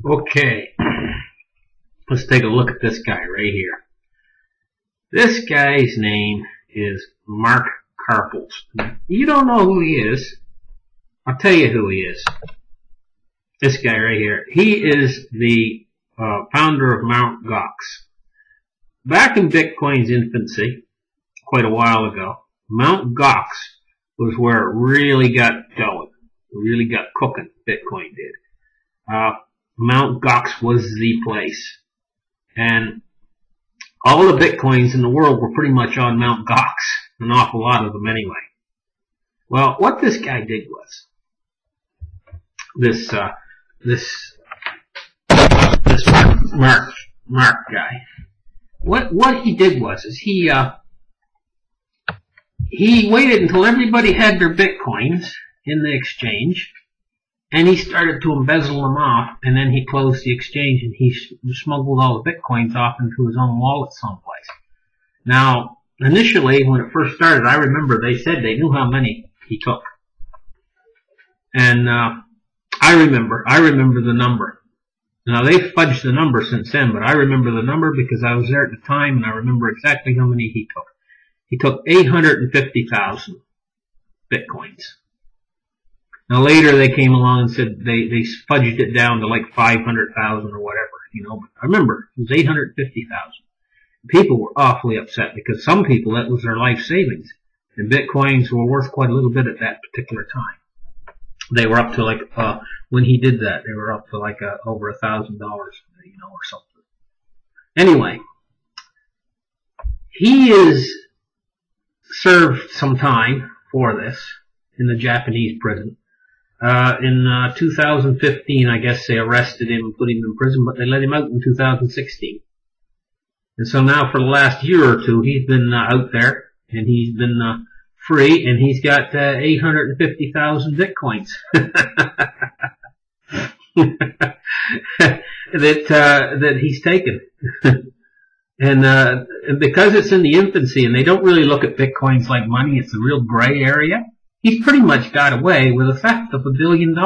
Okay, let's take a look at this guy right here. This guy's name is Mark Karpeles. You don't know who he is. I'll tell you who he is. This guy right here. He is the founder of Mt. Gox. Back in Bitcoin's infancy, quite a while ago, Mt. Gox was where it really got going. It really got cooking, Bitcoin did. Mt. Gox was the place. And all the Bitcoins in the world were pretty much on Mt. Gox. An awful lot of them anyway. Well, what this guy did was, this Mark guy, what he did was, is he waited until everybody had their Bitcoins in the exchange, and he started to embezzle them off, and then he closed the exchange and he smuggled all the Bitcoins off into his own wallet someplace. Now, initially, when it first started, I remember they said they knew how many he took. And I remember the number. Now, they've fudged the number since then, but I remember the number because I was there at the time, and I remember exactly how many he took. He took 850,000 Bitcoins. Now, later they came along and said they fudged it down to like 500,000 or whatever, you know. But I remember it was 850,000. People were awfully upset because some people, that was their life savings. And Bitcoins were worth quite a little bit at that particular time. They were up to like, when he did that, they were up to like over $1,000, you know, or something. Anyway, he is served some time for this in the Japanese prison. In 2015, I guess they arrested him and put him in prison, but they let him out in 2016. And so now for the last year or two, he's been out there, and he's been free, and he's got 850,000 Bitcoins that he's taken. And because it's in the infancy, and they don't really look at Bitcoins like money, it's a real gray area. He's pretty much got away with a theft of $1 billion.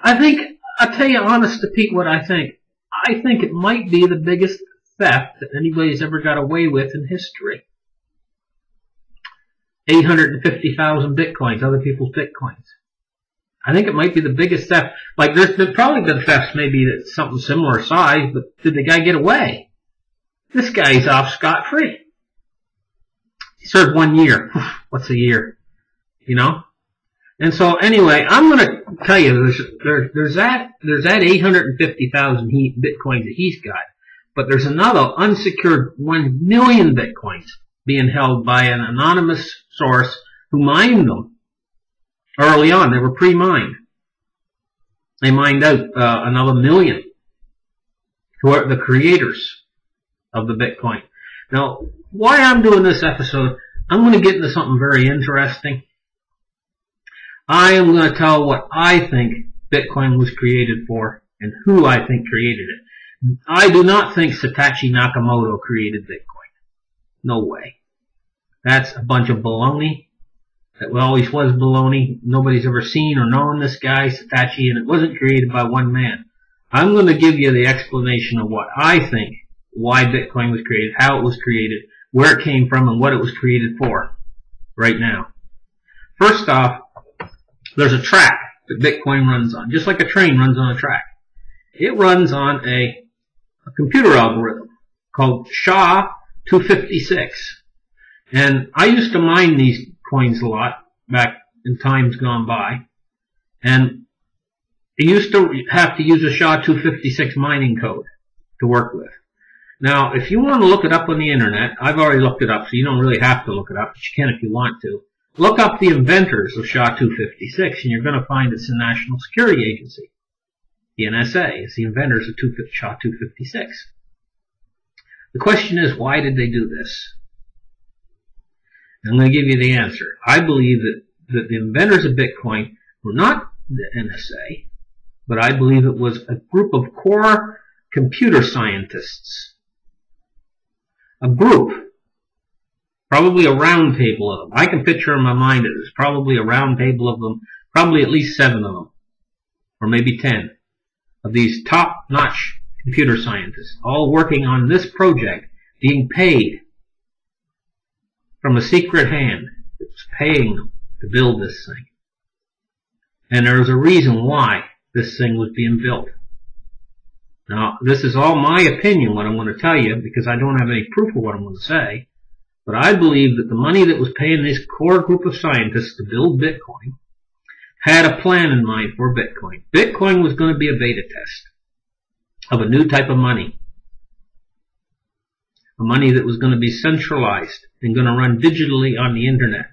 I think, I'll tell you honest to Pete what I think. I think it might be the biggest theft that anybody's ever got away with in history. 850,000 Bitcoins, other people's Bitcoins. I think it might be the biggest theft. Like, there's probably been thefts maybe that's something similar size, but did the guy get away? This guy's off scot-free. He served 1 year. What's a year? You know? And so anyway, I'm going to tell you, there's that 850,000 Bitcoins that he's got, but there's another unsecured 1 million Bitcoins being held by an anonymous source who mined them early on. They were pre-mined. They mined out another 1 million who are the creators of the Bitcoin. Now, why I'm doing this episode, I'm going to get into something very interesting. I am going to tell what I think Bitcoin was created for and who I think created it. I do not think Satoshi Nakamoto created Bitcoin. No way. That's a bunch of baloney. That always was baloney. Nobody's ever seen or known this guy, Satoshi, and it wasn't created by one man. I'm going to give you the explanation of what I think, why Bitcoin was created, how it was created, where it came from, and what it was created for right now. First off, there's a track that Bitcoin runs on, just like a train runs on a track. It runs on a computer algorithm called SHA-256. And I used to mine these coins a lot back in times gone by. And I used to have to use a SHA-256 mining code to work with. Now, if you want to look it up on the internet, I've already looked it up, so you don't really have to look it up, but you can if you want to. Look up the inventors of SHA-256, and you're going to find it's the National Security Agency. The NSA is the inventors of SHA-256. The question is, why did they do this? I'm going to give you the answer. I believe that the inventors of Bitcoin were not the NSA, but I believe it was a group of core computer scientists. A group. Probably a round table of them. I can picture in my mind that there's probably a round table of them, probably at least 7 of them, or maybe 10, of these top-notch computer scientists, all working on this project, being paid from a secret hand that was paying them to build this thing. And there was a reason why this thing was being built. Now, this is all my opinion, what I'm going to tell you, because I don't have any proof of what I'm going to say. But I believe that the money that was paying this core group of scientists to build Bitcoin had a plan in mind for Bitcoin. Bitcoin was going to be a beta test of a new type of money. A money that was going to be centralized and going to run digitally on the internet.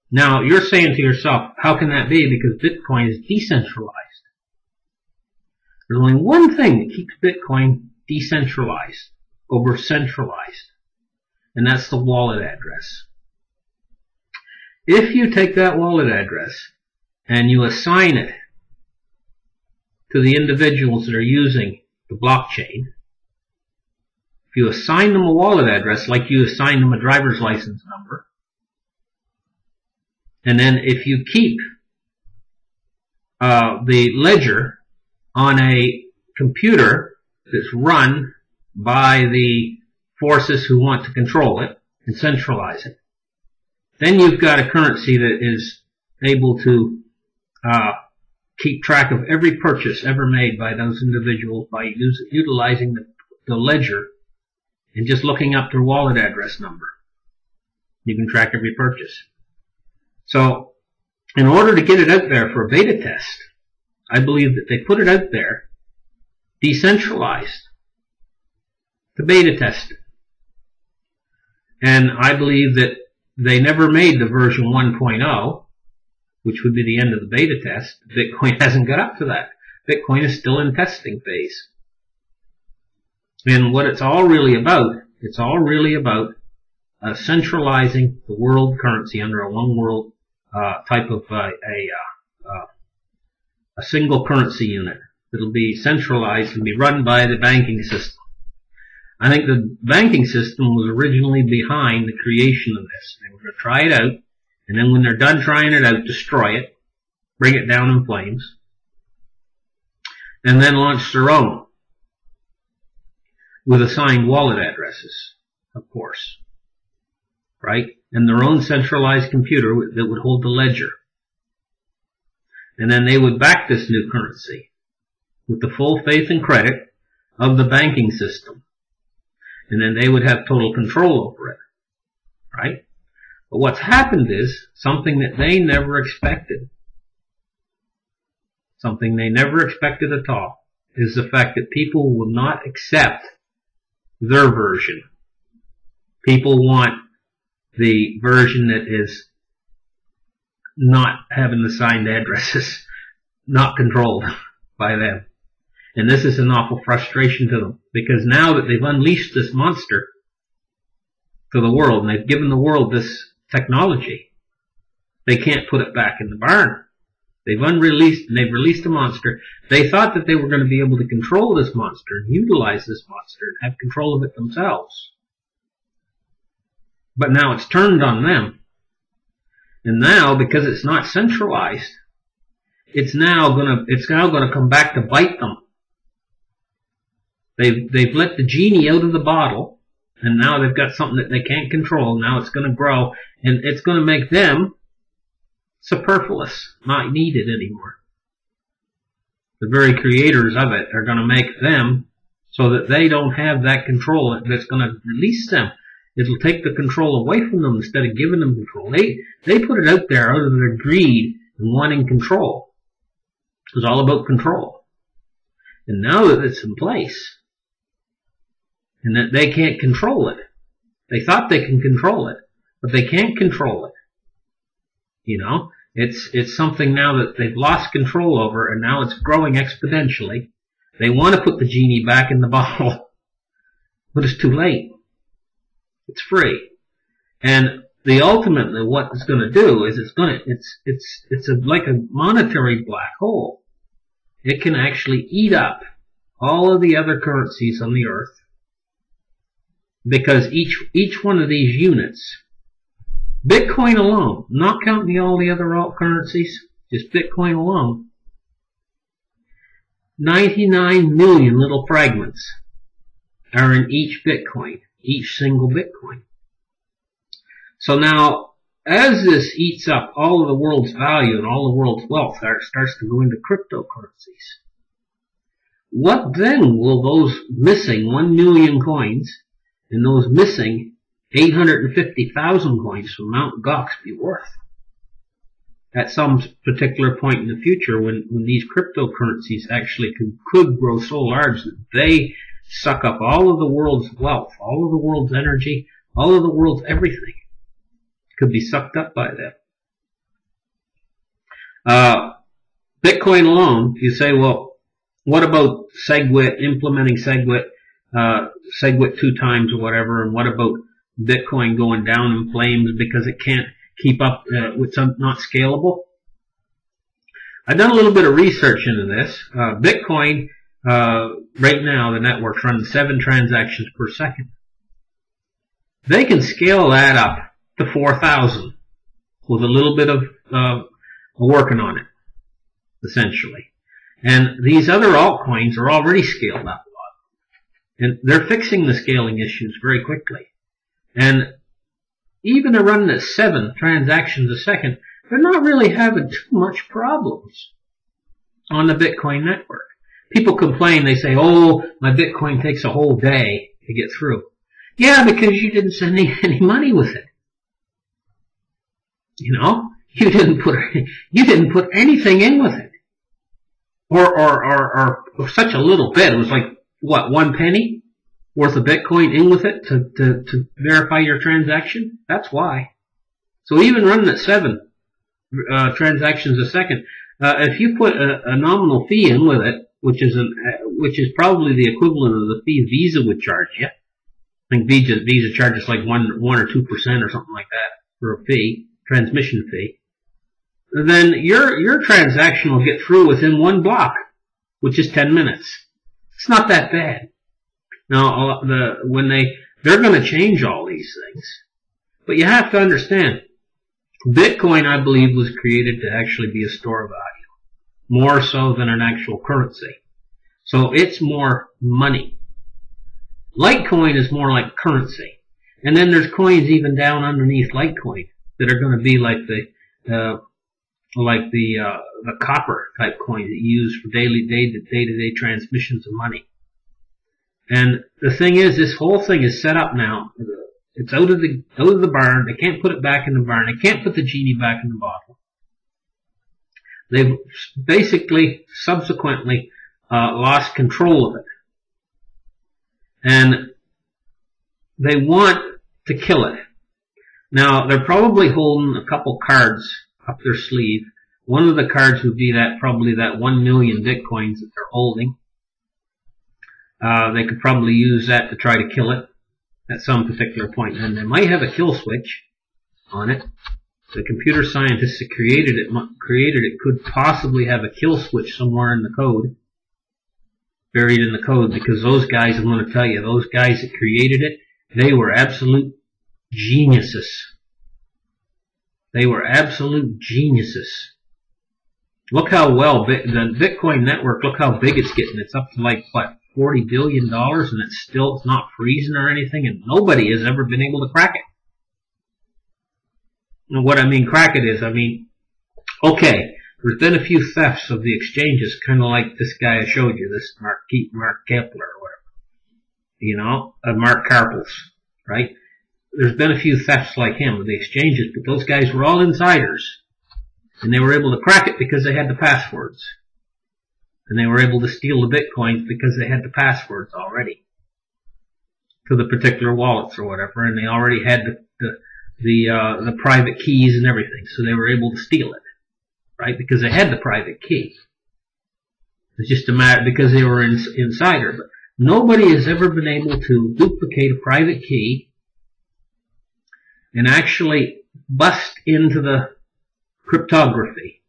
Now, you're saying to yourself, how can that be? Because Bitcoin is decentralized. There's only one thing that keeps Bitcoin decentralized over centralized, and that's the wallet address. If you take that wallet address and you assign it to the individuals that are using the blockchain, if you assign them a wallet address like you assign them a driver's license number, and then if you keep the ledger on a computer that's run by the forces who want to control it and centralize it, then you've got a currency that is able to keep track of every purchase ever made by those individuals by utilizing the ledger and just looking up their wallet address number. You can track every purchase. So, in order to get it out there for a beta test, I believe that they put it out there decentralized to beta test it. And I believe that they never made the version 1.0, which would be the end of the beta test. Bitcoin hasn't got up to that. Bitcoin is still in testing phase. And what it's all really about centralizing the world currency under a one world type of a single currency unit. It'll be centralized and be run by the banking system. I think the banking system was originally behind the creation of this. They were going to try it out, and then when they're done trying it out, destroy it, bring it down in flames, and then launch their own with assigned wallet addresses, of course, right? And their own centralized computer that would hold the ledger. And then they would back this new currency with the full faith and credit of the banking system. And then they would have total control over it, right? But what's happened is something that they never expected. Something they never expected at all is the fact that people will not accept their version. People want the version that is not having the signed addresses, not controlled by them. And this is an awful frustration to them, because now that they've unleashed this monster to the world, and they've given the world this technology, they can't put it back in the barn. They've released a monster. They thought that they were going to be able to control this monster and utilize this monster and have control of it themselves. But now it's turned on them. And now, because it's not centralized, it's now going to come back to bite them. They've let the genie out of the bottle, and now they've got something that they can't control. Now it's going to grow, and it's going to make them superfluous, not needed anymore. The very creators of it are going to make them so that they don't have that control that's going to release them. It'll take the control away from them instead of giving them control. They put it out there out of their greed and wanting control. It was all about control. And now that it's in place, and that they can't control it, they thought they can control it, but they can't control it. You know, it's something now that they've lost control over, and now it's growing exponentially. They want to put the genie back in the bottle, but it's too late. It's free. And ultimately what it's going to do is it's like a monetary black hole. It can actually eat up all of the other currencies on the earth, because each one of these units, Bitcoin alone, not counting all the other alt currencies, just Bitcoin alone, 99 million little fragments are in each Bitcoin, each single Bitcoin. So now, as this eats up all of the world's value and all the world's wealth, it starts to go into cryptocurrencies. What then will those missing 1 million coins and those missing 850,000 coins from Mt. Gox be worth? At some particular point in the future, when these cryptocurrencies actually could grow so large that they suck up all of the world's wealth, all of the world's energy, all of the world's everything, could be sucked up by them. Bitcoin alone, you say, well, what about SegWit, implementing SegWit 2 times or whatever, and what about Bitcoin going down in flames because it can't keep up with some not scalable? I've done a little bit of research into this. Bitcoin, right now, the network's running 7 transactions per second. They can scale that up to 4,000 with a little bit of working on it, essentially. And these other altcoins are already scaled up a lot. And they're fixing the scaling issues very quickly. And even they're running at 7 transactions a second, they're not really having too much problems on the Bitcoin network. People complain, they say, oh, my Bitcoin takes a whole day to get through. Yeah, because you didn't send any money with it. You know, you didn't put anything in with it. Or such a little bit. It was like, what, 1 penny worth of Bitcoin in with it to verify your transaction? That's why. So even running at 7 transactions a second, if you put a nominal fee in with it, which is probably the equivalent of the fee Visa would charge you. I think Visa charges like 1 or 2% or something like that for a fee, transmission fee. Then your transaction will get through within 1 block, which is 10 minutes. It's not that bad. Now, they're going to change all these things, but you have to understand, Bitcoin, I believe, was created to actually be a store of value, more so than an actual currency. So it's more money. Litecoin is more like currency, and then there's coins even down underneath Litecoin that are going to be like the copper type coin that you use for day-to-day transmissions of money. And the thing is, this whole thing is set up now. It's out of the barn. They can't put it back in the barn. They can't put the genie back in the bottle. They've basically, subsequently, lost control of it. And they want to kill it. Now, they're probably holding a couple cards up their sleeve. One of the cards would be probably that 1 million Bitcoins that they're holding. They could probably use that to try to kill it at some particular point. And they might have a kill switch on it. The computer scientists that created it could possibly have a kill switch somewhere in the code, buried in the code, because those guys, I'm going to tell you, those guys that created it, they were absolute geniuses. They were absolute geniuses. Look how well the Bitcoin network, look how big it's getting. It's up to like, what, $40 billion, and it's not freezing or anything, and nobody has ever been able to crack it. And what I mean crack it is, I mean, okay, there's been a few thefts of the exchanges, kind of like this guy I showed you, this Mark Kepler or whatever. You know, Mark Karpeles, right? There's been a few thefts like him of the exchanges, but those guys were all insiders. And they were able to crack it because they had the passwords. And they were able to steal the Bitcoins because they had the passwords already to the particular wallets or whatever, and they already had the private keys and everything, so they were able to steal it, right? Because they had the private key. It's just a matter because they were insider. But nobody has ever been able to duplicate a private key and actually bust into the cryptography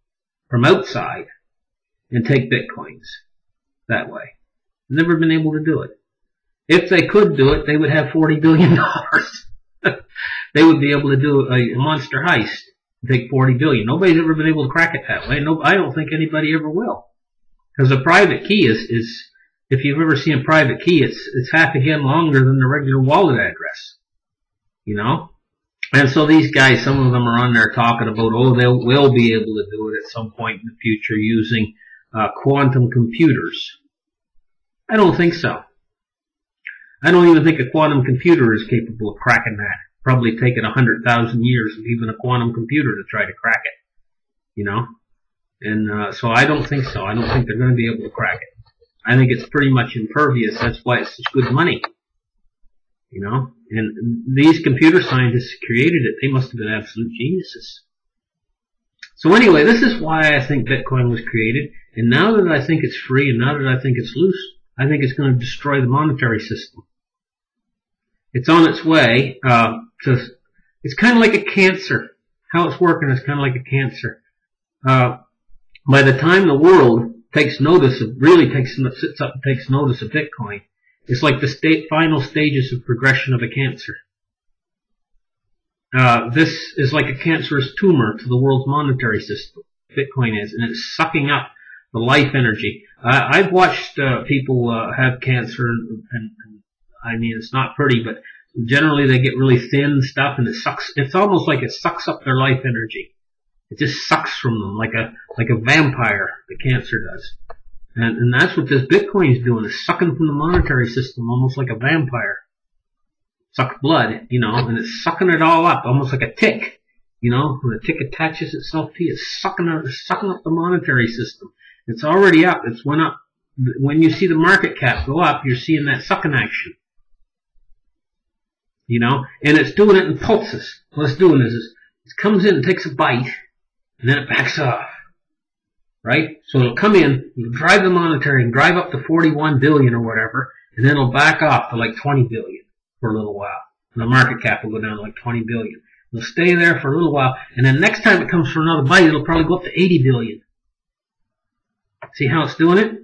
from outside and take Bitcoins that way. Never been able to do it. If they could do it, they would have $40 billion. They would be able to do a monster heist and take $40 billion. Nobody's ever been able to crack it that way. No, I don't think anybody ever will. Because a private key is, if you've ever seen a private key, it's half again longer than the regular wallet address. You know? And so these guys, some of them are on there talking about, oh, we'll be able to do it at some point in the future using quantum computers. I don't think so. I don't even think a quantum computer is capable of cracking that. Probably take it 100,000 years of even a quantum computer to try to crack it. You know? And so I don't think so. I don't think they're going to be able to crack it. I think it's pretty much impervious. That's why it's such good money. You know? And these computer scientists who created it, they must have been absolute geniuses. So anyway, this is why I think Bitcoin was created. And now that I think it's free and now that I think it's loose, I think it's going to destroy the monetary system. It's on its way it's kind of like a cancer. How it's working is kind of like a cancer. By the time the world takes notice of, sits up and takes notice of Bitcoin, it's like the final stages of progression of a cancer. This is like a cancerous tumor to the world's monetary system. Bitcoin is, and it's sucking up the life energy. I've watched people have cancer, and I mean, it's not pretty, but generally they get really thin stuff, and it sucks. It's almost like it sucks up their life energy. It just sucks from them like a vampire. The cancer does, and that's what this Bitcoin is doing. It's sucking from the monetary system almost like a vampire. Sucks blood, you know, and it's sucking it all up, almost like a tick. You know, when a tick attaches itself to you, it's sucking up the monetary system. It's already up. It's went up. When you see the market cap go up, you're seeing that sucking action. You know, and it's doing it in pulses. What it's doing is it comes in and takes a bite, and then it backs off. Right? So it'll come in, it'll drive the monetary and drive up to 41 billion or whatever, and then it'll back off to like 20 billion for a little while. And the market cap will go down to like 20 billion. It'll stay there for a little while, and then next time it comes for another bite, it'll probably go up to 80 billion. See how it's doing it?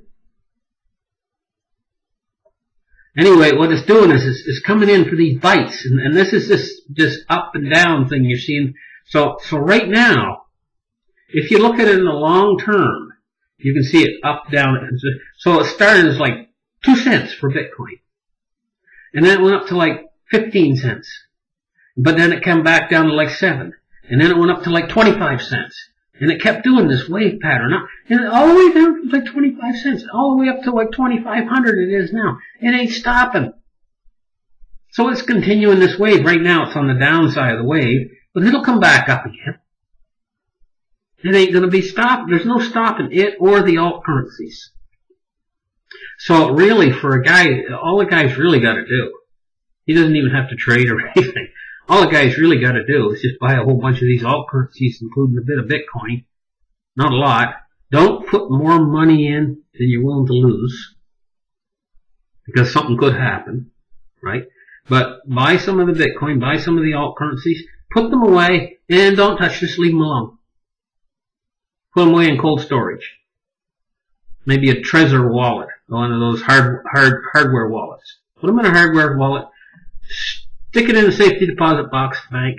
Anyway, what it's doing is it's coming in for these bites, and this is this up and down thing you're seeing. So right now, if you look at it in the long term, you can see it up, down. So it started as like 2 cents for Bitcoin, and then it went up to like 15 cents, but then it came back down to like 7, and then it went up to like 25 cents. And it kept doing this wave pattern. And all the way down to like 25 cents. All the way up to like 2,500 it is now. It ain't stopping. So it's continuing this wave. Right now it's on the downside of the wave. But it'll come back up again. It ain't going to be stopped. There's no stopping it or the alt currencies. So really for a guy, all the guy's really got to do, he doesn't even have to trade or anything. All the guy's really got to do is just buy a whole bunch of these alt currencies, including a bit of Bitcoin. Not a lot. Don't put more money in than you're willing to lose, because something could happen, right? But buy some of the Bitcoin, buy some of the alt currencies, put them away, and don't touch, just leave them alone. Put them away in cold storage. Maybe a Trezor wallet, one of those hardware wallets. Put them in a hardware wallet. Stick it in a safety deposit box, bank,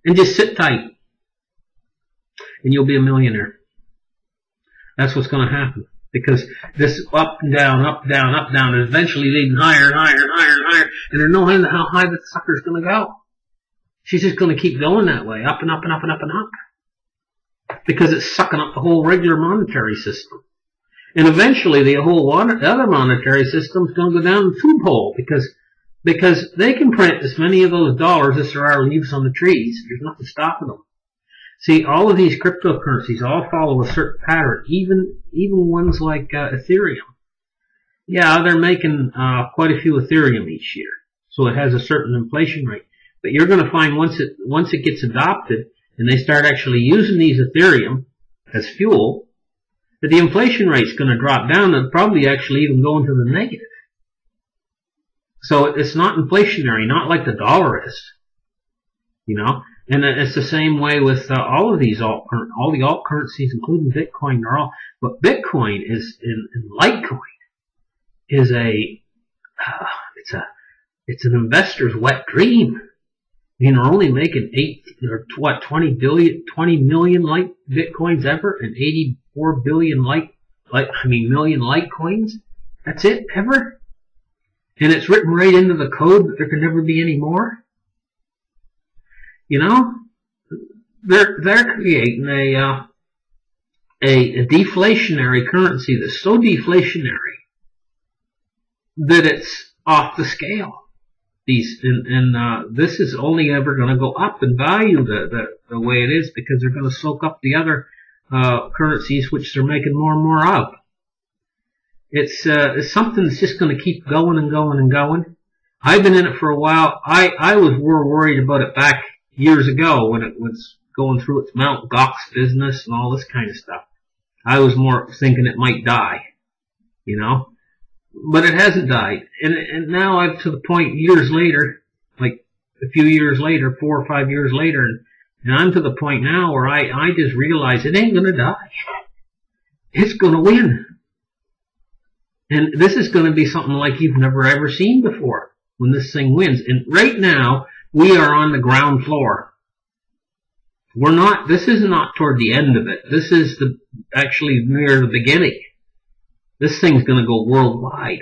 and just sit tight, and you'll be a millionaire. That's what's going to happen, because this up and down, up, down, up, down, is eventually leading higher and higher and higher and higher, and there's no end to how high the sucker's going to go. She's just going to keep going that way, up and up and up and up and up, because it's sucking up the whole regular monetary system. And eventually the other monetary system is going to go down the tube hole, because they can print as many of those dollars as there are leaves on the trees. There's nothing stopping them. See, all of these cryptocurrencies all follow a certain pattern, even ones like Ethereum. Yeah, they're making quite a few Ethereum each year, so it has a certain inflation rate. But you're going to find once it gets adopted and they start actually using these Ethereum as fuel, that the inflation rate's going to drop down and probably actually even go into the negative. So it's not inflationary, not like the dollar is, you know. And it's the same way with all of these all the alt currencies, including Bitcoin. But Bitcoin is in Litecoin is it's an investor's wet dream. I mean, they're only making 20 million Lite Bitcoins ever, and 84 billion Lite million Litecoins. That's it, ever? And it's written right into the code that there can never be any more. You know, they're creating a deflationary currency that's so deflationary that it's off the scale. This is only ever going to go up in value the way it is, because they're going to soak up the other currencies which they're making more and more of. It's something that's just going to keep going and going and going. I've been in it for a while. I was more worried about it back years ago when it was going through its Mt. Gox business and all this kind of stuff. I was more thinking it might die, you know. But it hasn't died. And now I'm to the point years later, like a few years later, 4 or 5 years later, and I'm to the point now where I just realize it ain't gonna die. It's gonna win. And this is gonna be something like you've never ever seen before when this thing wins. And right now, we are on the ground floor. This is not toward the end of it. This is actually near the beginning. This thing's going to go worldwide.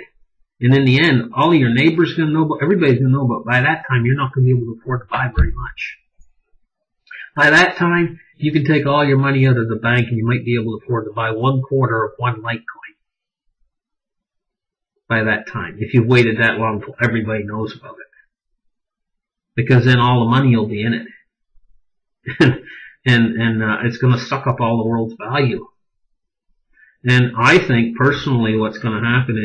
And in the end, all of your neighbors are going to know about, everybody's going to know about. By that time, you're not going to be able to afford to buy very much. By that time, you can take all your money out of the bank and you might be able to afford to buy 1/4 of one Litecoin. By that time, if you've waited that long until everybody knows about it. Because then all the money will be in it. and it's going to suck up all the world's value. And I think personally what's going to happen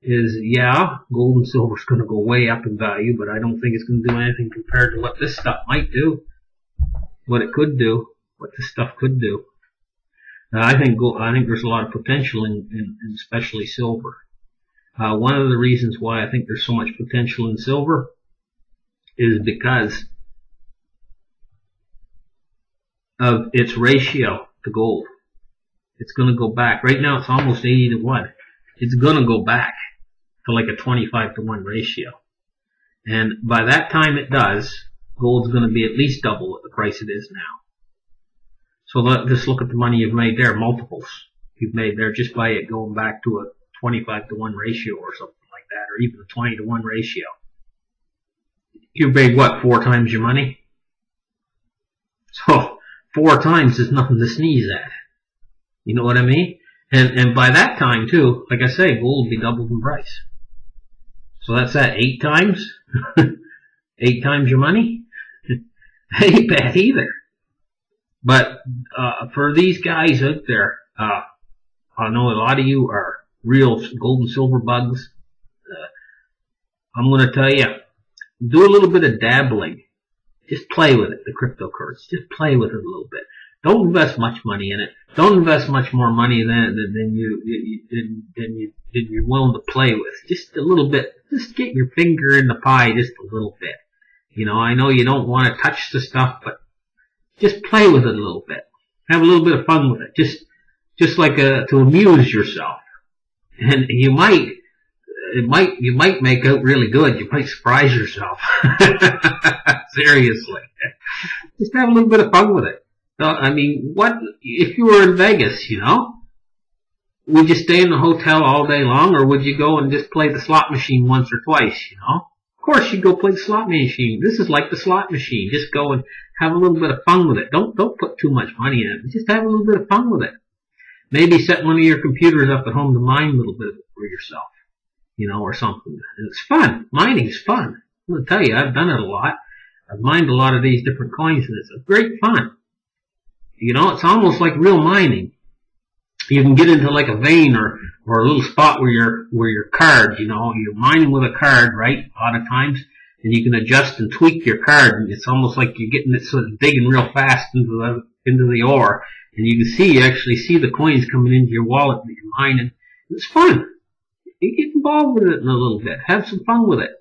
is yeah, gold and silver is going to go way up in value, but I don't think it's going to do anything compared to what this stuff might do, what it could do, what this stuff could do. I think there's a lot of potential in especially silver. One of the reasons why I think there's so much potential in silver is because of its ratio to gold. It's going to go back. Right now it's almost 80-1. It's going to go back to like a 25-1 ratio. And by that time it does, gold's going to be at least double what the price it is now. So just look at the money you've made there, multiples you've made there just by it going back to a 25-1 ratio or something like that, or even a 20-1 ratio. You've made what, 4 times your money? So 4 times is nothing to sneeze at. You know what I mean? And by that time too, like I say, gold will be doubled in price. So that's at 8 times? 8 times your money? Ain't bad either. But for these guys out there, I know a lot of you are real gold and silver bugs. I'm going to tell you, do a little bit of dabbling. Just play with it, the cryptocurrency. Just play with it a little bit. Don't invest much money in it. Don't invest much more money than you're willing to play with. Just a little bit. Just get your finger in the pie just a little bit. You know, I know you don't want to touch the stuff, but just play with it a little bit. Have a little bit of fun with it. Just like to amuse yourself. And you might make out really good. You might surprise yourself. Seriously. Just have a little bit of fun with it. I mean, what if you were in Vegas, you know? Would you stay in the hotel all day long, or would you go and just play the slot machine once or twice, you know? Of course you'd go play the slot machine. This is like the slot machine. Just go and have a little bit of fun with it. Don't put too much money in it. Just have a little bit of fun with it. Maybe set one of your computers up at home to mine a little bit for yourself, you know, or something. And it's fun. Mining's fun. I'm going to tell you, I've done it a lot. I've mined a lot of these different coins, and it's a great fun. You know, it's almost like real mining. You can get into like a vein or a little spot where your card, you know, you're mining with a card, right? A lot of times, and you can adjust and tweak your card, and it's almost like you're getting it sort of digging real fast into the ore, and you can actually see the coins coming into your wallet that you're mining. It's fun. You get involved with it in a little bit. Have some fun with it.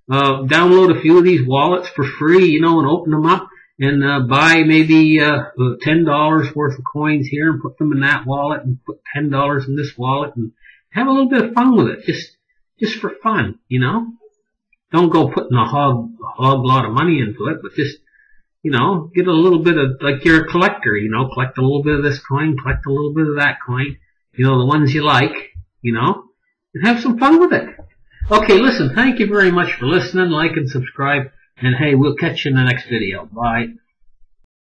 Download a few of these wallets for free, you know, and open them up. And buy maybe $10 worth of coins here and put them in that wallet, and put $10 in this wallet, and have a little bit of fun with it, just for fun, you know. Don't go putting a hog lot of money into it, but just, you know, get a little bit of, like you're a collector, you know, collect a little bit of this coin, collect a little bit of that coin, You know, the ones you like, you know, and have some fun with it. Okay, listen, thank you very much for listening. Like and subscribe. And hey, we'll catch you in the next video. Bye.